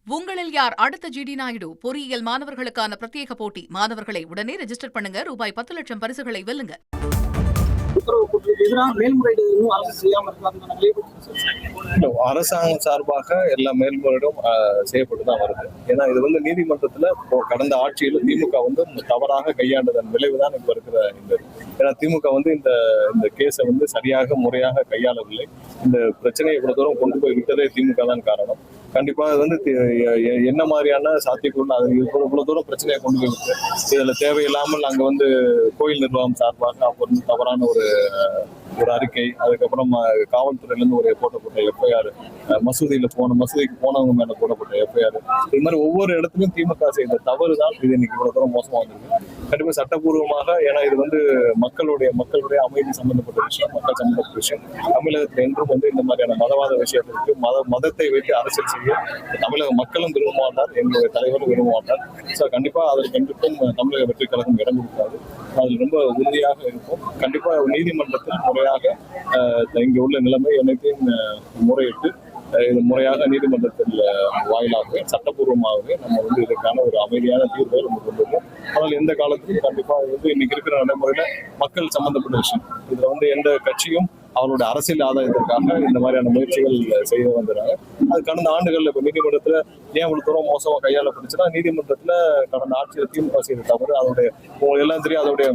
உங்களில் யார் அடுத்த ஜிடி நாயுடு பொறியியல் மாணவர்களுக்கான பிரத்யேக போட்டி. மாணவர்களை உடனே ரெஜிஸ்டர் பண்ணுங்க. ரூபாய் 10 லட்சம் பரிசுகளை வெல்லுங்க. அரசாங்கம் சார்பாக எல்லா மேல்முறையீடும் செய்யப்பட்டுதான் வருது. ஏன்னா இது நீதிமன்றத்துல கடந்த ஆட்சியில திமுக தவறாக கையாண்டதன் விளைவுதான் இப்ப இருக்கிற இந்த ஏன்னா திமுக இந்த கேஸை சரியாக முறையாக கையாளவில்லை. இந்த பிரச்சனையை இவ்வளவு தூரம் கொண்டு போய் விட்டதே திமுக தான் காரணம். கண்டிப்பா என்ன மாதிரியான சாத்தியக்குள்ள அது இவ்வளவு தூரம் பிரச்சனையை கொண்டு போய் விட்டு இதுல தேவையில்லாமல் அங்க கோயில் நிர்வாகம் சார்பாக அப்போ தவறான ஒரு அறிக்கை, அதுக்கப்புறம் காவல்துறையிலிருந்து ஒரு போட்டப்பட்ட எஃப்ஐஆர், மசூதிக்கு போனவங்க மேல போடப்பட்ட எஃப்ஐஆர், இது மாதிரி ஒவ்வொரு இடத்துலயும் திமுக செய்த தவறு தான் இது இன்னைக்கு இவ்வளவு தூரம் மோசமா வந்திருக்கு. கண்டிப்பா சட்டப்பூர்வமாக, ஏன்னா இது மக்களுடைய அமைதி சம்பந்தப்பட்ட விஷயம், மக்கள் சம்பந்தப்பட்ட விஷயம். தமிழகத்துல என்றும் இந்த மாதிரியான மதவாத விஷயத்திற்கு மதத்தை வைத்து அரசியல் செய்ய தமிழக மக்களும் விரும்ப மாட்டார், எங்களுடைய தலைவரும் விரும்ப மாட்டார். ஸோ கண்டிப்பா அதற்கு என்றுக்கும் தமிழக வெற்றி கழகம் இடம் கொடுக்காது. அதில் ரொம்ப உறுதியாக இருக்கும். கண்டிப்பா நீதிமன்றத்தில் முறையாக இங்க உள்ள நிலைமை அனைத்தையும் முறையிட்டு இது முறையாக நீதிமன்றத்தில் வாயிலாகவே சட்டப்பூர்வமாகவே நம்ம இதற்கான ஒரு அமைதியான தீர்வை நம்ம கொண்டு வருவோம். ஆனால் எந்த காலத்திலும் கண்டிப்பா இன்னைக்கு இருக்கிற நடைமுறையில மக்கள் சம்பந்தப்பட்ட விஷயம். இதுல எந்த கட்சியும் அவருடைய அரசியல் ஆதாயத்திற்காக இந்த மாதிரியான முயற்சிகள் செய்து வந்துடுறாங்க. அது கடந்த ஆண்டுகள்ல இப்ப நீதிமன்றத்துல ஏன் இவ்வளவு தூரம் மோசமா கையாளப்பட்டுச்சுன்னா, நீதிமன்றத்துல கடந்த ஆட்சியில் திமுக செய்த தவறு அதோடைய எல்லாம் தெரியும். அதோடைய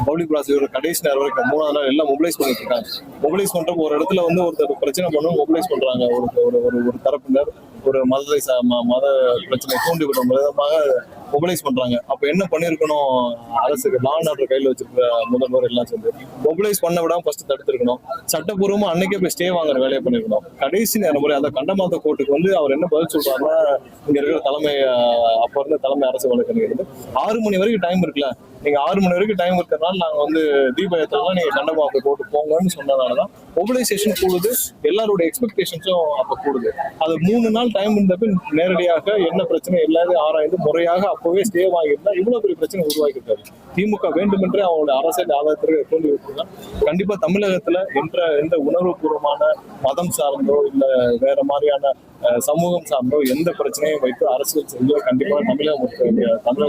பப்ளிக் ப்ராசிக்யூட்டர் கடைசி நேரம் வரைக்கும் 3ஆவது நாள் எல்லாம் மொபிலைஸ் பண்ணிட்டு இருக்காங்க. மொபிலைஸ் பண்றப்ப ஒரு இடத்துல ஒருத்தர் பிரச்சனை பண்ணணும், மொபிலைஸ் பண்றாங்க. ஒரு தரப்பினர் ஒரு மத பிரச்சனை தூண்டிவிடும் விதமாக மொபிலைஸ் பண்றாங்க. அப்ப என்ன பண்ணிருக்கணும், அரசுக்கு லா அண்ட் ஆர்டர் கையில வச்சிருக்கிற முதல்வர் எல்லாம் சேர்ந்து மொபிலைஸ் பண்ண விடாம ஃபர்ஸ்ட் தடுத்திருக்கணும். சட்டப்பூர்வமா அன்னைக்கே போய் ஸ்டே வாங்குற வேலையை பண்ணிருக்கணும். கடைசி நேரம் முறை அந்த கண்டமாத்த கோர்ட்டுக்கு அவர் என்ன பதில் சொல்றாருன்னா, இங்க இருக்கிற தலைமை அப்ப இருந்த தலைமை அரசு வழக்கறிஞர் 6 மணி வரைக்கும் டைம் இருக்குல்ல, நீங்க 6 மணி வரைக்கும் டைம் இருக்கிறதுனால நாங்க தீபயத்திலாம் நீங்க கண்டமாத்த கோர்ட்டு போங்கன்னு சொன்னதாலதான் மொபிலைசேஷன் கூடுது. எல்லாருடைய எக்ஸ்பெக்டேஷன்ஸும் அப்ப கூடுது. அது 3 நாள் டைம் இருந்தப்ப நேரடியாக என்ன பிரச்சனை எல்லாத்தையும் ஆராய்ந்து முறையாக அப்பவே ஸ்டே வாங்கியிருந்தா இவ்வளவு பெரிய பிரச்சனை உருவாக்கிட்டாரு. திமுக வேண்டுமென்றே அவங்களுடைய அரசியல் ஆதாயத்திற்கு தூண்டி விட்டுருக்காங்க. கண்டிப்பா தமிழகத்துல எந்த உணர்வுபூர்வமான மதம் சார்ந்தோ இல்ல வேற மாதிரியான சமூகம் சார்ந்தோ எந்த பிரச்சனையும் வைத்து அரசியல் செய்ய கண்டிப்பா தமிழக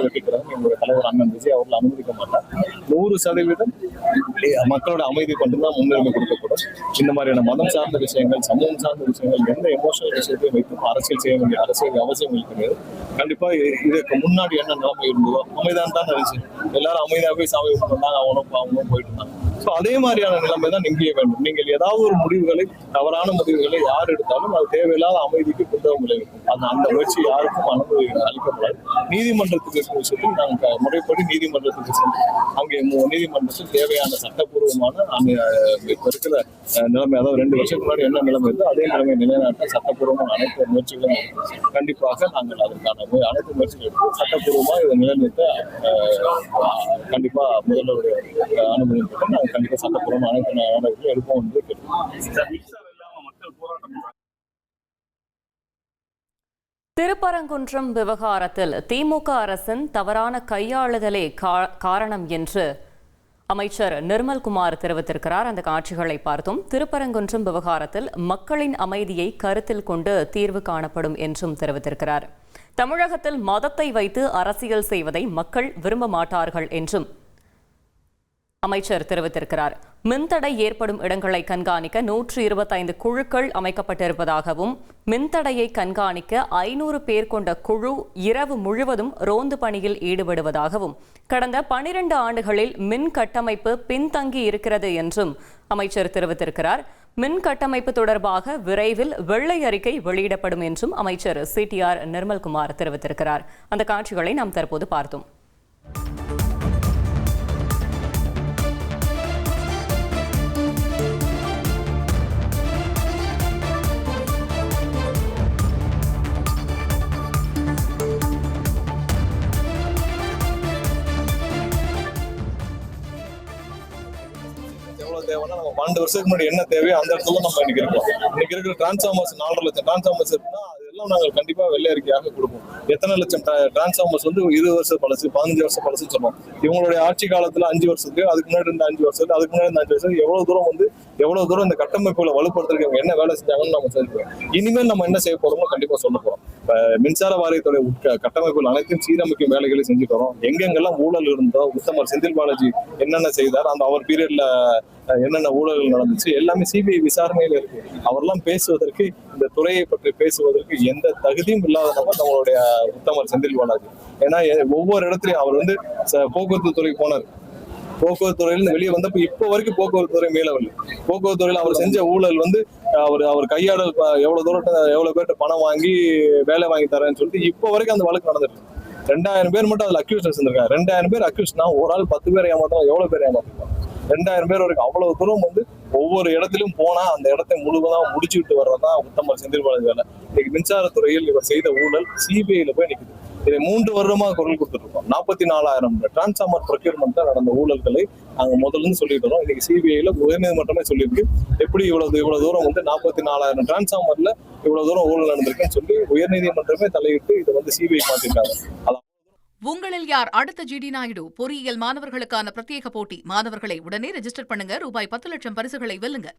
வெற்றிக்கிறவங்க எங்களுடைய தலைவர் அண்ணன் விஜய் அவர்கள் அனுமதிக்க மாட்டார். 100% மக்களோட அமைதி கொண்டுதான் முன்னுரிமை கொடுக்கப்படும். இந்த மாதிரியான மதம் சார்ந்த விஷயங்கள், சமூகம் சார்ந்த விஷயங்கள், எந்த எமோஷனல் விஷயத்தையும் வைத்து அரசியல் செய்ய வேண்டிய அரசியல் அவசியம் இருக்கிறது. கண்டிப்பா இதுக்கு முன்னாடி என்ன நிலைமை இருந்ததோ அமைதிதான் தான் இருந்துச்சு. எல்லாரும் அமைதியாகவே சாமி பண்ணாங்க, அவங்களும் போயிட்டு இருந்தாங்க. ஸோ அதே மாதிரியான நிலைமை தான் நீங்க வேண்டும். நீங்கள் ஏதாவது ஒரு முடிவுகளை, தவறான முடிவுகளை யார் எடுத்தாலும் அது தேவையில்லாத அமைதிக்கு குந்தகம் விளைவிக்கும். அந்த முயற்சி யாருக்கும் அனுமதி அளிக்கப்படாது. நீதிமன்றத்துக்கு இருக்கிற விஷயத்தில் நாங்கள் முறைப்படி நீதிமன்றத்துக்கு சென்று அங்கே நீதிமன்றத்தில் தேவையான சட்டப்பூர்வமான இருக்கிற நிலைமை, அதாவது 2 வருஷத்துக்கு முன்னாடி என்ன நிலைமை இருந்தோ அதே நிலைமை நிலைநாட்ட சட்டப்பூர்வமான அனைத்து முயற்சிகளும் கண்டிப்பாக நாங்கள் அதற்கான அனைத்து முயற்சிகள் எடுத்து சட்டப்பூர்வமா இதை நிலைநிறுத்த கண்டிப்பா முதல்வருடைய அனுமதி பெற்று நாங்கள் கண்டிப்பா சட்டப்பூர்வமா அனைத்து நடவடிக்கைகளும் எடுப்போம் என்று கேட்டுக்கொள்கிறோம். திருப்பரங்குன்றம் விவகாரத்தில் திமுக அரசின் தவறான கையாளுதலே காரணம் என்று அமைச்சர் நிர்மல்குமார் தெரிவித்திருக்கிறார். அந்த காட்சிகளை பார்த்தோம். திருப்பரங்குன்றம் விவகாரத்தில் மக்களின் அமைதியை கருத்தில் கொண்டு தீர்வு காணப்படும் என்றும் தெரிவித்திருக்கிறார். தமிழகத்தில் மதத்தை வைத்து அரசியல் செய்வதை மக்கள் விரும்ப மாட்டார்கள் என்றும் அமைச்சர் தெரிவித்திருக்கிறார். மின்தடை ஏற்படும் இடங்களை கண்காணிக்க 125 குழுக்கள் அமைக்கப்பட்டிருப்பதாகவும், மின்தடையை கண்காணிக்க 500 பேர் கொண்ட குழு இரவு முழுவதும் ரோந்து பணியில் ஈடுபடுவதாகவும், கடந்த 12 ஆண்டுகளில் மின் கட்டமைப்பு பின்தங்கி இருக்கிறது என்றும் அமைச்சர் தெரிவித்திருக்கிறார். மின் கட்டமைப்பு தொடர்பாக விரைவில் வெள்ளை அறிக்கை வெளியிடப்படும் என்றும் அமைச்சர் CTR நிர்மல்குமார் தெரிவித்திருக்கிறார். அந்த காட்சிகளை நாம் தற்போது பார்த்தோம். தேவைன்னா நம்ம 12 வருஷத்துக்கு முன்னாடி என்ன தேவையோ அந்த இடத்துல நம்ம இன்னைக்கு இருக்கோம். இன்னைக்கு இருக்கிற டிரான்ஸ்ஃபார்மர்ஸ் 4.5 லட்சம் டிரான்ஸ்ஃபார்மர்ஸ் இருக்குன்னா அதெல்லாம் நாங்கள் கண்டிப்பா வெள்ளை அறிக்கையாக கொடுப்போம். எத்தனை லட்சம் டிரான்ஸ்ஃபார்மர்ஸ் 20 வருஷம் பழசு, 15 வருஷம் பழசுன்னு சொல்லுவோம். இவங்களுடைய ஆட்சி காலத்துல 5 வருஷத்துக்கு, அதுக்கு முன்னாடி இருந்த 5 வருஷத்துக்கு, அதுக்கு முன்னாடி இருந்த 5 வருஷத்துக்கு எவ்வளவு தூரம் இந்த கட்டமைப்புகளை வலுப்படுத்துறதுக்கு என்ன வேலை செஞ்சாங்கன்னு நம்ம சொல்லிருக்கோம். இனிமேல் நம்ம என்ன செய்ய போறோமோ கண்டிப்பா சொல்ல போறோம். மின்சார வாரியத்துடைய கட்டமைப்புகள் அனைத்தையும் சீரமைக்கும் வேலைகளை செஞ்சுட்டு வரோம். எங்கெங்கெல்லாம் ஊழல் இருந்தோ உத்தமர் செந்தில் பாலாஜி என்னென்ன செய்தார், அந்த அவர் பீரியட்ல என்னென்ன ஊழல்கள் நடந்துச்சு எல்லாமே சிபிஐ விசாரணையில இருக்கு. அவரெல்லாம் பேசுவதற்கு, இந்த துறையை பற்றி பேசுவதற்கு எந்த தகுதியும் இல்லாத நபர் நம்மளுடைய உத்தமர் செந்தில் பாலாஜி. ஏன்னா ஒவ்வொரு இடத்துலயும் அவர் வந்து போக்குவரத்து துறைக்கு போனார். போக்குவரத்து துறையிலிருந்து வெளியே வந்தப்ப இப்போ வரைக்கும் போக்குவரத்து துறை மேலவில்லை. போக்குவரத்து துறையில் அவர் செஞ்ச ஊழல் வந்து அவர் கையாடல் எவ்வளவு பேர்ட்ட பணம் வாங்கி வேலை வாங்கி தரேன்னு சொல்லிட்டு இப்போ வரைக்கும் அந்த வழக்கு நடந்துருக்கு. 2000 பேர் மட்டும் அதுல அக்யூஸ் வச்சிருக்காங்க. 2000 பேர் அக்யூஸ்னா ஒரு ஆள் 10 பேர் ஏமாத்தலாம், எவ்வளவு பேர் ஏமாத்திருப்பாங்க? 2000 பேர் வரைக்கும் அவ்வளவு தூரம் வந்து ஒவ்வொரு இடத்திலும் போனா அந்த இடத்தை முழுவதும் முடிச்சுட்டு வர்றதுதான் உத்தமர் செந்தில் பாலாஜி வேலை. இன்னைக்கு மின்சாரத்துறையில் இவர் செய்த ஊழல் சிபிஐல போய் நிக்குது. இதை 3 வருடமா குரல் கொடுத்துருக்கோம். 44,000 டிரான்ஸ்ஃபார்மர் ப்ரொக்யூர்மெண்ட் நடந்த ஊழல்களை நாங்க முதல்ல இருந்து சொல்லிட்டு வரோம். இன்னைக்கு சிபிஐல உயர்நீதிமன்றமே சொல்லியிருக்கு. எப்படி இவ்வளவு தூரம் வந்து 44,000 டிரான்ஸ்ஃபார்மர்ல இவ்வளவு தூரம் ஊழல் நடந்திருக்குன்னு சொல்லி உயர்நீதிமன்றமே தலையிட்டு இதை வந்து சிபிஐ மாத்திருக்காங்க. உங்களில் யார் அடுத்த ஜிடி நாயுடு? பொறியியல் மாணவர்களுக்கான பிரத்யேக போட்டி. மாணவர்களை உடனே ரெஜிஸ்டர் பண்ணுங்க. ரூபாய் 10 லட்சம் பரிசுகளை வெல்லுங்க.